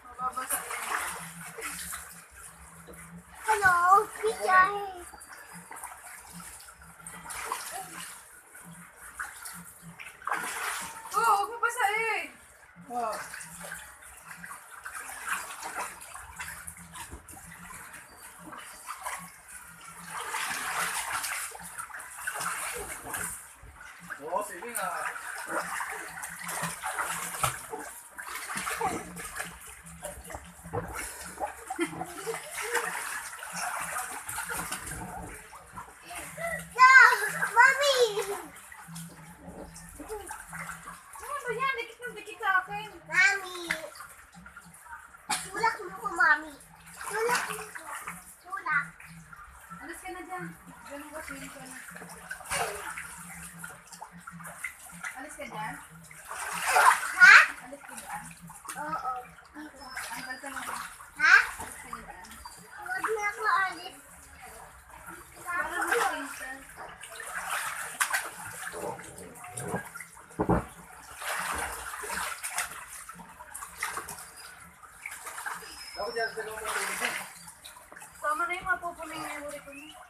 Mababasa yan. Hello, teacher. Oo, huwag mo basahin. Oh. Oo, sige nga. No, mommy. Ano ba yan? Dikit ng dikit sa akin. Mommy. Tulak mo ko, mommy. Tulak mo ko. Tulak. Alis ka na dyan. Ganun ka, swimming ka na. Alis ka dyan? Ha? Alis ka dyan? Oo. Angkal ka na dyan. Ha? Alis ka na dyan. Huwag na ako alis. Para mag-change ka. Dapat yan sa loob ng tubig. Tama na yung mapupuning memory ko niya.